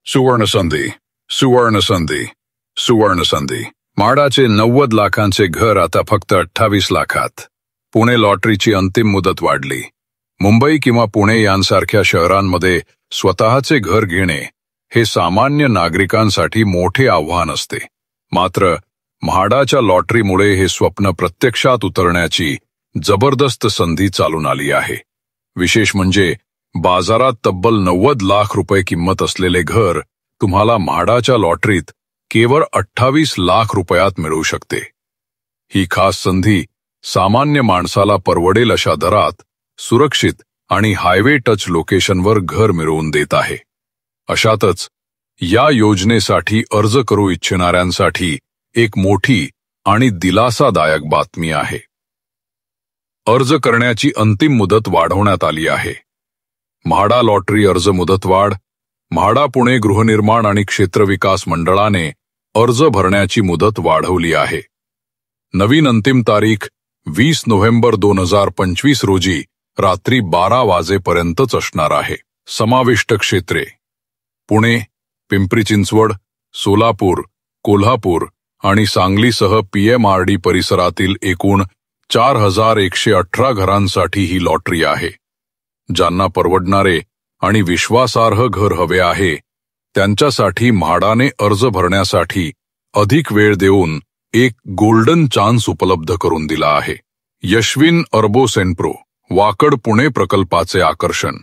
सुवर्णसंधी, सुवर्णसंधी, सुवर्णसंधी. म्हाडाचे 90 लाखांचे घर आता फक्त 28 लाखात. पुणे लॉटरीची अंतिम मुदत वाढली. मुंबई किंवा पुणे यांसारख्या शहरांमध्ये स्वतःचे घर घेणे हे सामान्य नागरिकांसाठी मोठे आव्हान असते. मात्र म्हाडाच्या लॉटरीमुळे हे स्वप्न प्रत्यक्षात उतरण्याची जबरदस्त संधी चालून आली आहे. विशेष म्हणजे बाजारात तब्बल 90 लाख रुपये किंमत असलेले घर तुम्हाला म्हाडाच्या लॉटरीत केवळ 28 लाख रुपयात मिळू शकते. ही खास संधी सामान्य माणसाला परवडेल अशा दरात सुरक्षित आणि हायवे टच लोकेशनवर घर मिळवून देत आहे. अशातच या योजनेसाठी अर्ज करू इच्छिणाऱ्यांसाठी एक मोठी आणि दिलासादायक बातमी आहे. अर्ज करण्याची अंतिम मुदत वाढवण्यात आली आहे. म्हाडा लॉटरी अर्ज मुदतवाढ. म्हाडा पुणे गृहनिर्माण आणि क्षेत्रविकास मंडळाने अर्ज भरण्याची मुदत वाढवली आहे. नवीन अंतिम तारीख 20 नोव्हेंबर 2025 रोजी रात्री 12 वाजेपर्यंतच असणार आहे. समाविष्ट क्षेत्रे: पुणे, पिंपरी चिंचवड, सोलापूर, कोल्हापूर आणि सांगलीसह PMRD परिसरातील एकूण 4118 घरांसाठी ही लॉटरी आहे. ज्यांना परवडणारे आणि विश्वासार्ह घर हवे आहे त्यांच्यासाठी म्हाडाने अर्ज भरण्यासाठी अधिक वेळ देऊन एक गोल्डन चान्स उपलब्ध करून दिला आहे. यशविन अर्बोसेंट्रो वाकड पुणे प्रकल्पाचे आकर्षण.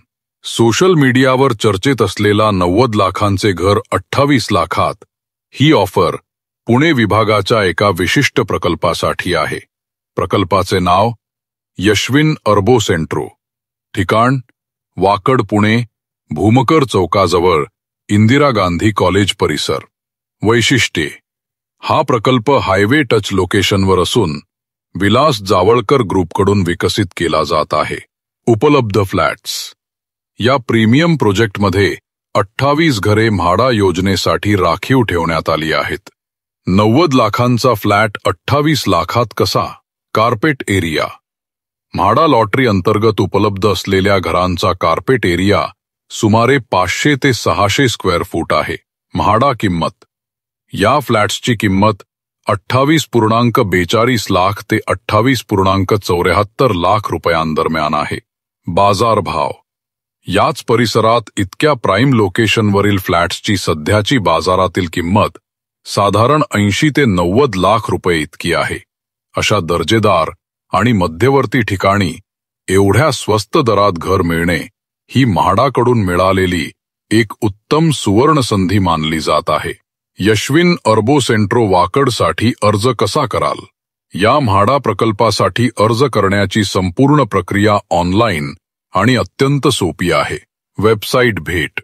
सोशल मीडियावर चर्चेत असलेला 90 लाखांचे घर 28 लाखात ही ऑफर पुणे विभागाच्या एका विशिष्ट प्रकल्पासाठी आहे. प्रकल्पाचे नाव यशविन अर्बोसेंट्रो. ठिकाण वाकड पुणे, भूमकर चौकाजवळ इंदिरा गांधी कॉलेज परिसर. वैशिष्ट्ये: हा प्रकल्प हायवे टच लोकेशनवर असून विलास जावळकर ग्रुपकडून विकसित केला जात आहे. उपलब्ध फ्लॅट्स: या प्रीमियम प्रोजेक्टमध्ये 28 घरे म्हाडा योजनेसाठी राखीव ठेवण्यात आली आहेत. 90 लाखांचा फ्लॅट 28 लाखात कसा? कार्पेट एरिया: म्हाडा लॉटरी अंतर्गत उपलब्ध असलेल्या घरांचा कार्पेट एरिया सुमारे 500 ते 600 स्क्वेअर फूट आहे. म्हाडा किंमत: या फ्लॅट्सची किंमत 28.42 लाख ते 28.74 लाख रुपयांदरम्यान आहे. बाजारभाव: याच परिसरात इतक्या प्राईम लोकेशनवरील फ्लॅट्सची सध्याची बाजारातील किंमत साधारण 80 ते 90 लाख रुपये इतकी आहे. अशा दर्जेदार आणि मध्यवर्ती ठिकाणी एवढ्या स्वस्त दरात घर मिळणे ही म्हाडाकडून मिळालेली एक उत्तम सुवर्ण संधी मानली जात आहे. यशविन अर्बोसेंट्रो वाकडसाठी अर्ज कसा कराल? या म्हाडा प्रकल्पासाठी अर्ज करण्याची संपूर्ण प्रक्रिया ऑनलाईन आणि अत्यंत सोपी आहे. वेबसाईट भेट: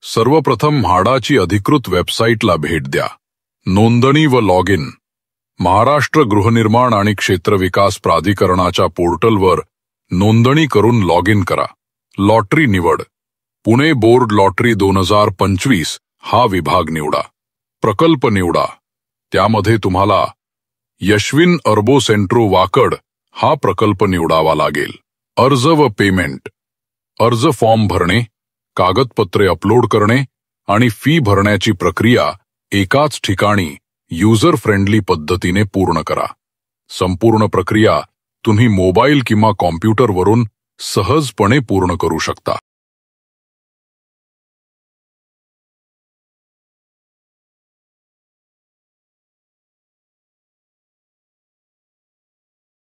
सर्वप्रथम म्हाडाची अधिकृत वेबसाईटला भेट द्या. नोंदणी व लॉग इन: महाराष्ट्र गृहनिर्माण आणि क्षेत्रविकास प्राधिकरणाच्या पोर्टलवर नोंदणी करून लॉग इन करा. लॉटरी निवड: पुणे बोर्ड लॉटरी 2025 हा विभाग निवडा. प्रकल्प निवडा: त्यामध्ये तुम्हाला यशविन अर्बोसेंट्रो वाकड हा प्रकल्प निवडावा लागेल. अर्ज व पेमेंट: अर्ज फॉर्म भरणे, कागदपत्रे अपलोड करणे आणि फी भरण्याची प्रक्रिया एकाच ठिकाणी युजर फ्रेंडली पद्धतीने पूर्ण करा. संपूर्ण प्रक्रिया तुम्ही मोबाईल किंवा कॉम्प्युटरवरून सहजपणे पूर्ण करू शकता.